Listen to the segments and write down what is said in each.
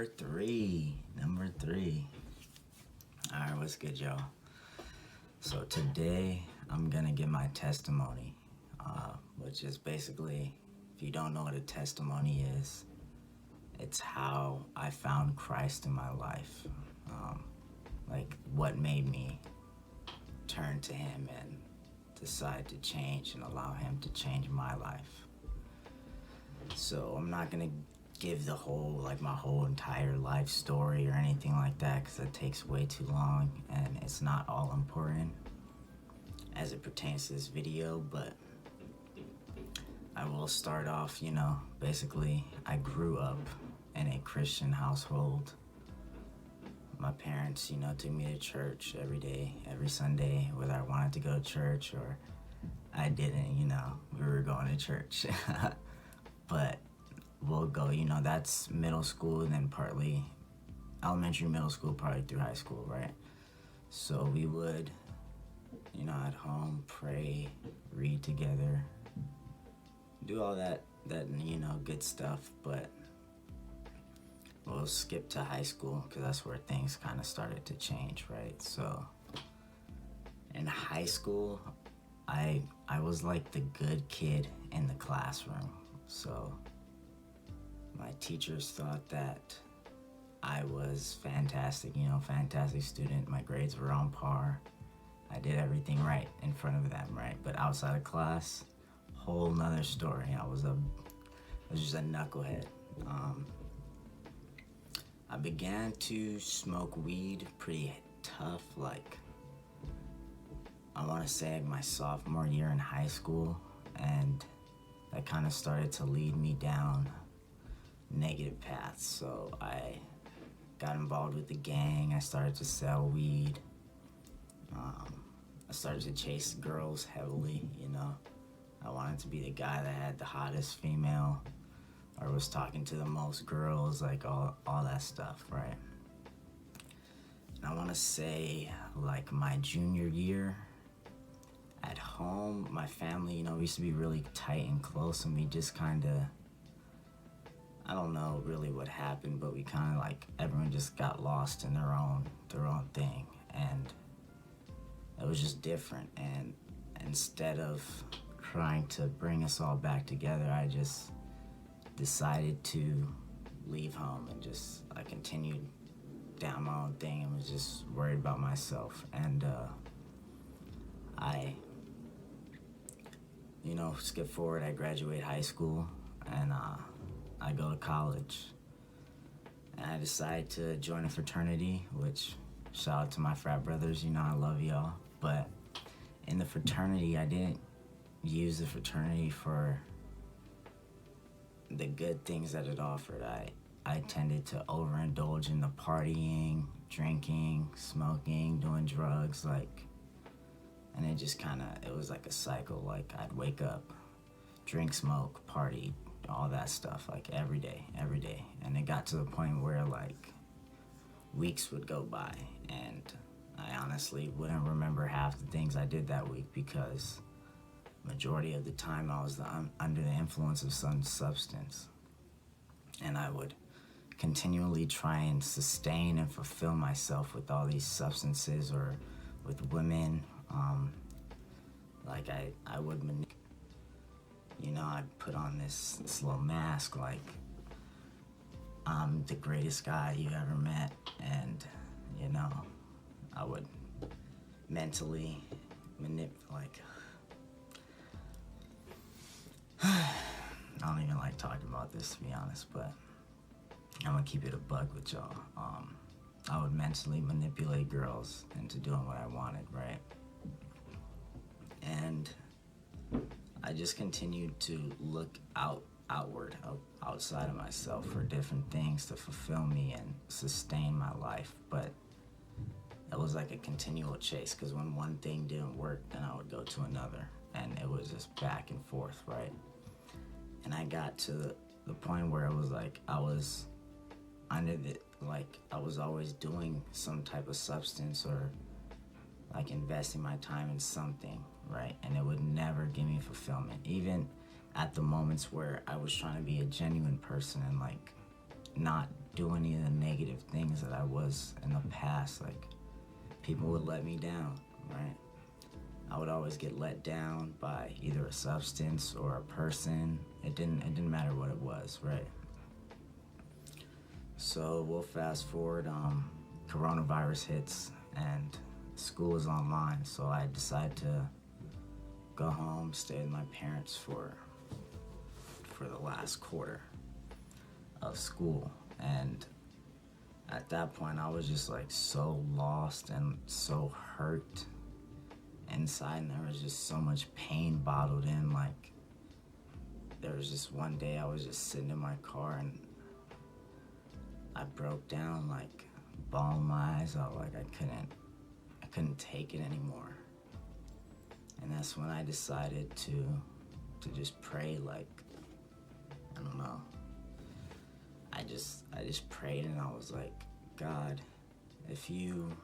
Number three. Alright, what's good, y'all? So today I'm gonna give my testimony, which is basically, if you don't know what a testimony is, it's how I found Christ in my life. Like what made me turn to Him and decide to change and allow Him to change my life. So I'm not gonna give my whole entire life story or anything like that, because it takes way too long and it's not all important as it pertains to this video. But I will start off, basically I grew up in a Christian household. My parents, took me to church every day, every Sunday, whether I wanted to go to church or I didn't, we were going to church. But we'll go, that's middle school and then partly elementary, middle school, probably through high school, right? So we would, at home, pray, read together, do all that, good stuff. But we'll skip to high school because that's where things kind of started to change, right? So in high school, I was like the good kid in the classroom. So my teachers thought that I was fantastic, fantastic student. My grades were on par. I did everything right in front of them, right? But outside of class, whole nother story. I was just a knucklehead. I began to smoke weed pretty tough, like I want to say my sophomore year in high school, and that kind of started to lead me down negative paths. So I got involved with the gang. I started to sell weed. I started to chase girls heavily, I wanted to be the guy that had the hottest female or was talking to the most girls, like all that stuff, right? And I want to say like my junior year at home, my family, we used to be really tight and close, and we just kind of, I don't know really what happened, but we kind of like, everyone just got lost in their own thing, and it was just different. And instead of trying to bring us all back together, I just decided to leave home and I continued down my own thing and was just worried about myself. And I skip forward, I graduate high school, and I go to college, and I decide to join a fraternity, which, shout out to my frat brothers, I love y'all. But in the fraternity, I didn't use the fraternity for the good things that it offered. I tended to overindulge in the partying, drinking, smoking, doing drugs, and it just it was like a cycle. Like I'd wake up, drink, smoke, party, all that stuff, like every day. And it got to the point where like weeks would go by and I honestly wouldn't remember half the things I did that week, because majority of the time I was under the influence of some substance. And I would continually try and sustain and fulfill myself with all these substances or with women. Like I would I'd put on this little mask, like I'm the greatest guy you ever met, and I would mentally manipulate. I don't even like talking about this, to be honest, but I'm gonna keep it a buck with y'all. I would mentally manipulate girls into doing what I wanted, right? And I just continued to look outward, outside of myself, for different things to fulfill me and sustain my life. But it was like a continual chase, because when one thing didn't work, then I would go to another, and it was just back and forth, right? And I got to the point where it was like I was I was always doing some type of substance or like investing my time in something, right? And it would never give me fulfillment. Even at the moments where I was trying to be a genuine person and like not do any of the negative things that I was in the past. Like, people would let me down, right? I would always get let down by either a substance or a person. It didn't matter what it was, right? So we'll fast forward. Coronavirus hits and school is online. So I decide to go home, stay with my parents for the last quarter of school. And at that point, I was just like so lost and so hurt inside, and there was just so much pain bottled in. Like, there was just one day I was just sitting in my car and I broke down, like bawling my eyes out, like I couldn't take it anymore. And that's when I decided to just pray. Like, I don't know, I just prayed, and I was like, God, if you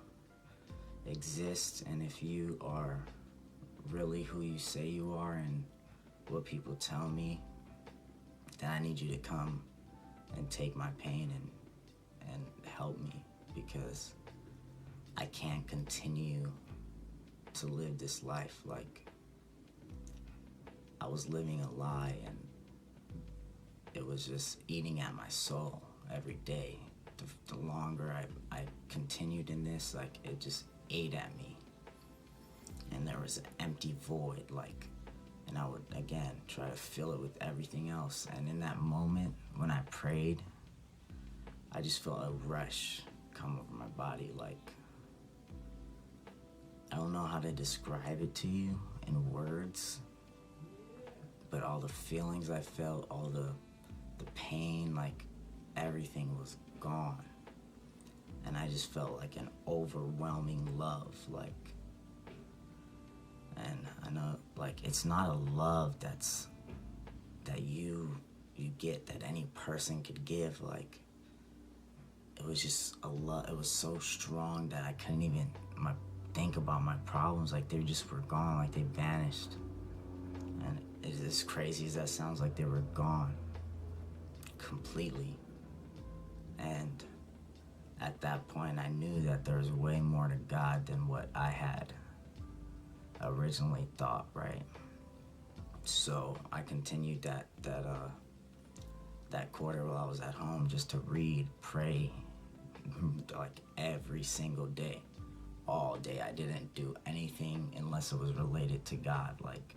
exist and if you are really who you say you are and what people tell me, then I need you to come and take my pain and help me, because I can't continue to live this life. Like, I was living a lie, and it was just eating at my soul every day. The longer I continued in this, like, it just ate at me. And there was an empty void, like, and I would, again, try to fill it with everything else. And in that moment, when I prayed, I just felt a rush come over my body. Like, I don't know how to describe it to you in words, but all the feelings I felt, all the pain, like, everything was gone. And I just felt like an overwhelming love, like, and I know, like, it's not a love that you get, that any person could give. Like, it was just a love. It was so strong that I couldn't even think about my problems. Like, they just were gone, like they vanished. And it's as crazy as that sounds, like they were gone completely. And at that point, I knew that there was way more to God than what I had originally thought, right? So I continued that quarter while I was at home, just to read, pray, like every single day, all day. I didn't do anything unless it was related to God. Like,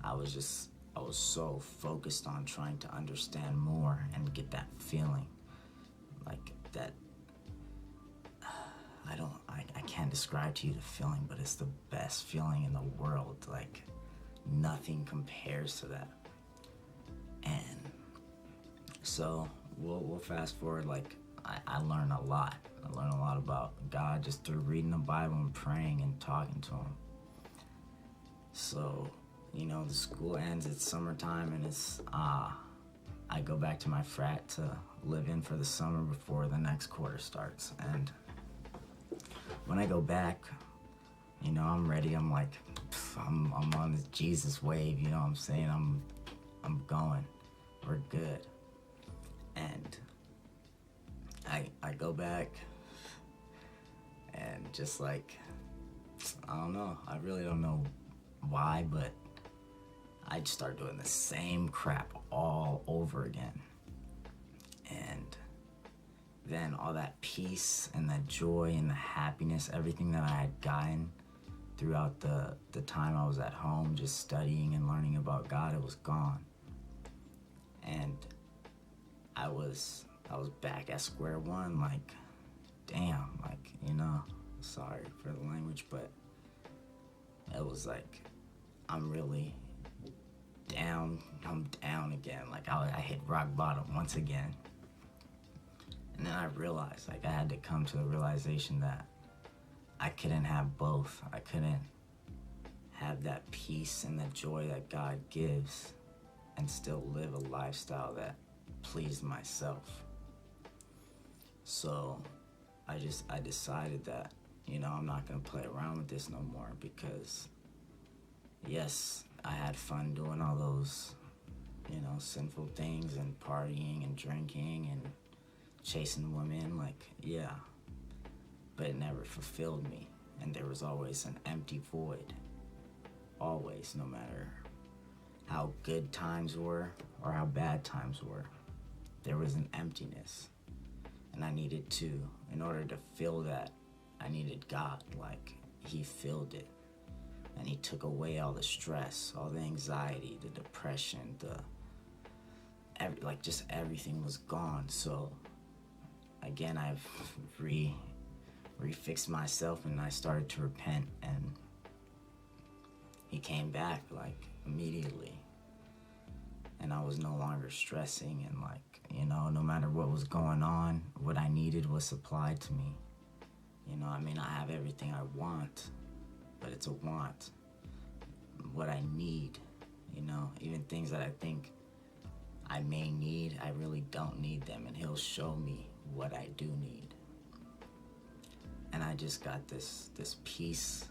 I was so focused on trying to understand more and get that feeling, like that. I can't describe to you the feeling, but it's the best feeling in the world. Like, nothing compares to that. And so we'll fast forward. Like, I learned a lot. I learned a lot about God just through reading the Bible and praying and talking to him. So, the school ends, it's summertime, and it's I go back to my frat to live in for the summer before the next quarter starts. And when I go back, I'm ready. I'm like, I'm on this Jesus wave, you know what I'm saying? I'm going. We're good. And I go back, and just like, I don't know. I really don't know why, but I just start doing the same crap all over again. And then all that peace and that joy and the happiness, everything that I had gotten throughout the time I was at home just studying and learning about God, it was gone. And I was back at square one, like, damn, like, sorry for the language, but it was like, I'm really down. I'm down again. Like, I hit rock bottom once again. And then I realized, like, I had to come to the realization that I couldn't have both. I couldn't have that peace and that joy that God gives and still live a lifestyle that pleased myself. So I decided that, I'm not going to play around with this no more, because yes, I had fun doing all those, sinful things and partying and drinking and chasing women, like, yeah, but it never fulfilled me. And there was always an empty void. Always, no matter how good times were or how bad times were, there was an emptiness. And I needed to, in order to fill that, I needed God. Like, he filled it. And he took away all the stress, all the anxiety, the depression, just everything was gone. So again, I've refixed myself, and I started to repent, and he came back like immediately. And I was no longer stressing, and like, no matter what was going on, what I needed was supplied to me. I may not have everything I want, but it's a want. What I need, even things that I think I may need, I really don't need them, and he'll show me what I do need. And I just got this peace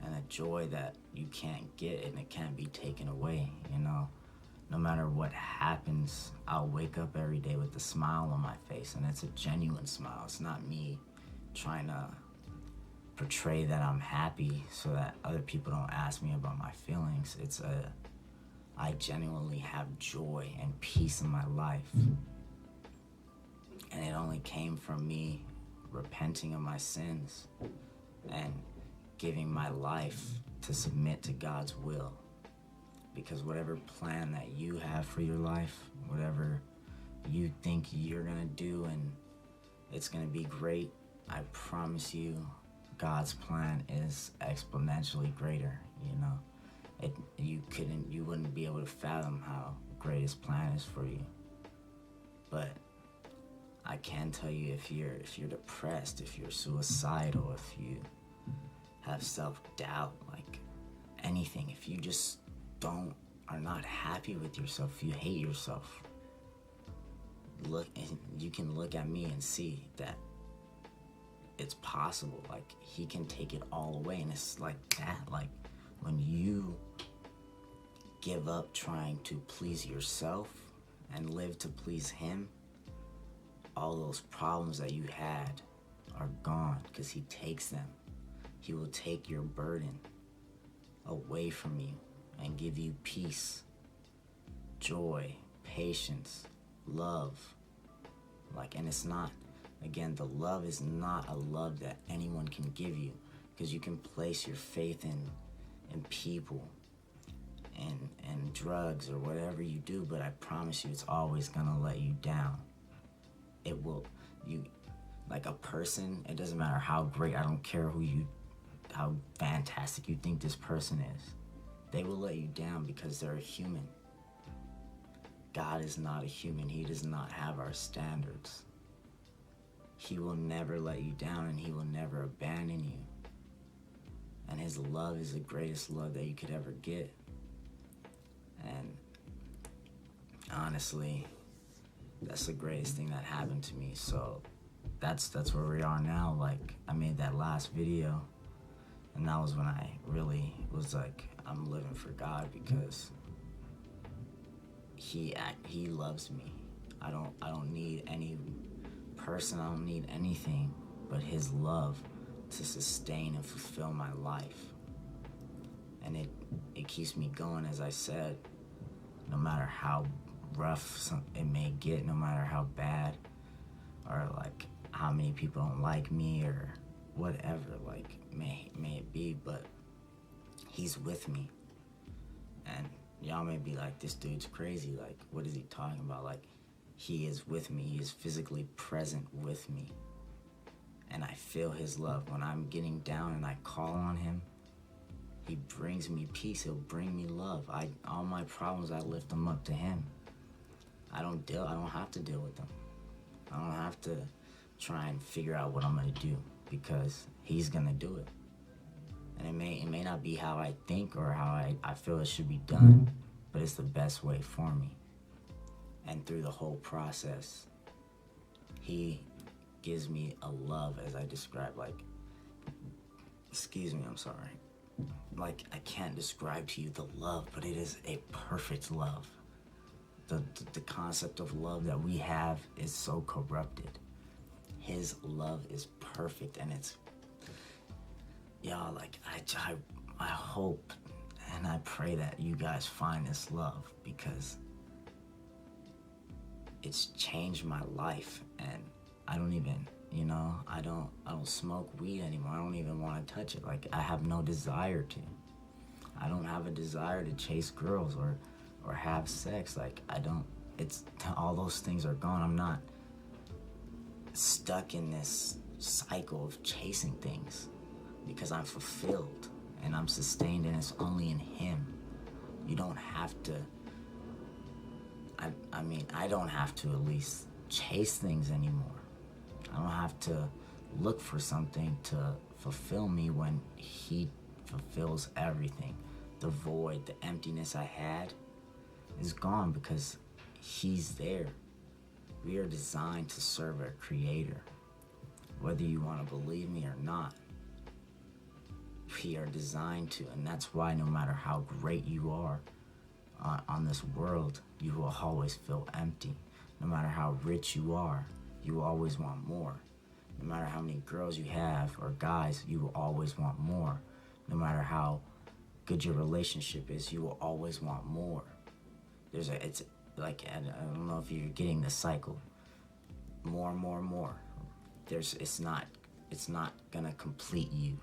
and a joy that you can't get, and it can't be taken away. No matter what happens, I'll wake up every day with a smile on my face, and it's a genuine smile. It's not me trying to portray that I'm happy so that other people don't ask me about my feelings. I genuinely have joy and peace in my life. And it only came from me repenting of my sins and giving my life to submit to God's will. Because whatever plan that you have for your life, whatever you think you're gonna do and it's gonna be great, I promise you, God's plan is exponentially greater. You wouldn't be able to fathom how great his plan is for you. But I can tell you, if you're depressed, if you're suicidal, if you have self-doubt, like anything, if you just are not happy with yourself, if you hate yourself, you can look at me and see that it's possible. Like, he can take it all away. And it's like that, like when you give up trying to please yourself and live to please him, all those problems that you had are gone, because he takes them. He will take your burden away from you and give you peace, joy, patience, love. And it's not, again, the love is not a love that anyone can give you, because you can place your faith in people and drugs or whatever you do, but I promise you, it's always gonna let you down. It will. Like a person, it doesn't matter how great, I don't care how fantastic you think this person is, they will let you down because they're a human. God is not a human. He does not have our standards. He will never let you down, and he will never abandon you. And his love is the greatest love that you could ever get. And honestly, that's the greatest thing that happened to me. So that's where we are now. Like, I made that last video, and that was when I really was like, I'm living for God, because he loves me. I don't need any person, I don't need anything but his love to sustain and fulfill my life. And it keeps me going, as I said, no matter how rough it may get, no matter how bad, or like how many people don't like me or whatever, like may it be, but he's with me. And y'all may be like, this dude's crazy, like what is he talking about? Like, he is with me. He is physically present with me, and I feel his love. When I'm getting down and I call on him, he brings me peace. He'll bring me love. All my problems, I lift them up to him. I don't have to deal with them. I don't have to try and figure out what I'm gonna do, because he's gonna do it. And it may not be how I think or how I feel it should be done, but it's the best way for me. And through the whole process, he gives me a love, as I described, like, excuse me, I'm sorry. Like, I can't describe to you the love, but it is a perfect love. the concept of love that we have is so corrupted. His love is perfect, and it's, y'all, like, I hope and I pray that you guys find this love, because it's changed my life. And I don't even, I don't smoke weed anymore. I don't even want to touch it. Like, I have no desire to. I don't have a desire to chase girls or have sex. Like, it's, all those things are gone. I'm not stuck in this cycle of chasing things, because I'm fulfilled and I'm sustained, and it's only in Him. You don't have to, I don't have to at least chase things anymore. I don't have to look for something to fulfill me when He fulfills everything. The void, the emptiness I had is gone because He's there. We are designed to serve our Creator. Whether you want to believe me or not, we are designed to, and that's why no matter how great you are on this world, you will always feel empty. No matter how rich you are, you will always want more. No matter how many girls you have or guys, you will always want more. No matter how good your relationship is, you will always want more. It's like, I don't know if you're getting the cycle. More. It's not gonna complete you,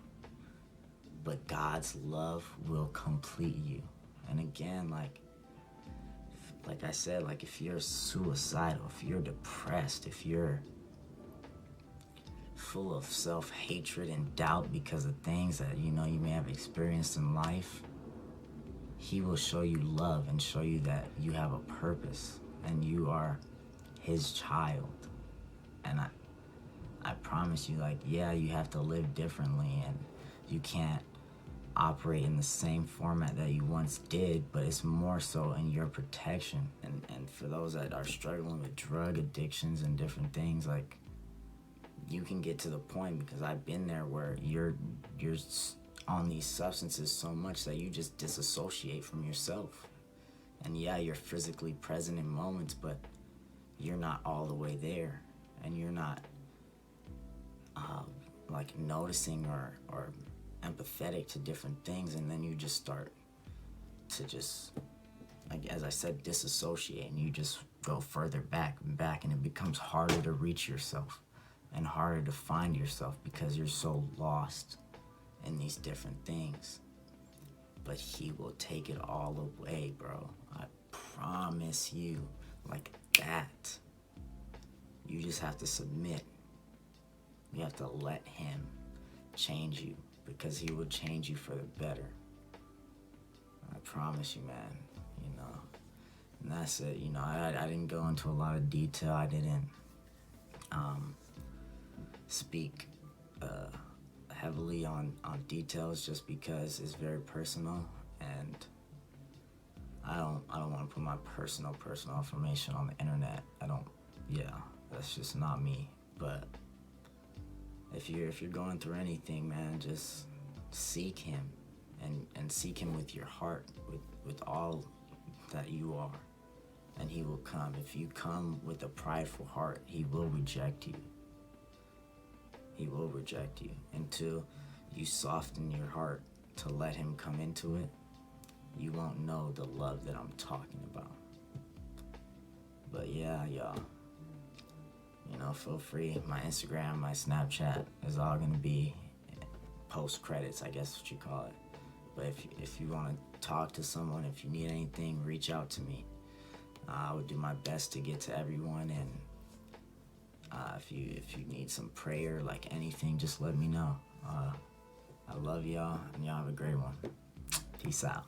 but God's love will complete you. And again, like I said, like, if you're suicidal, if you're depressed, if you're full of self-hatred and doubt because of things that you may have experienced in life, He will show you love and show you that you have a purpose and you are His child. And I promise you, like, yeah, you have to live differently, and you can't operate in the same format that you once did, but it's more so in your protection. And for those that are struggling with drug addictions and different things, like, you can get to the point, because I've been there, where you're on these substances so much that you just disassociate from yourself. And yeah, you're physically present in moments, but you're not all the way there, and you're not like noticing or empathetic to different things, and then you just start to just, like, as I said, disassociate, and you just go further back and back, and it becomes harder to reach yourself and harder to find yourself because you're so lost in these different things. But He will take it all away, bro. I promise you, like that. You just have to submit. You have to let Him change you, because He will change you for the better. I promise you, man. And that's it. I didn't go into a lot of detail. I didn't speak heavily on details, just because it's very personal, and I don't want to put my personal information on the internet. That's just not me. But if you're going through anything, man, just seek Him, and seek Him with your heart, with all that you are, and He will come. If you come with a prideful heart, He will reject you. He will reject you. Until you soften your heart to let Him come into it, you won't know the love that I'm talking about. But yeah, y'all, feel free. My Instagram, my Snapchat is all gonna be post credits, I guess what you call it. But if you want to talk to someone, if you need anything, reach out to me. I would do my best to get to everyone, and if you need some prayer, like anything, just let me know. I love y'all, and y'all have a great one. Peace out.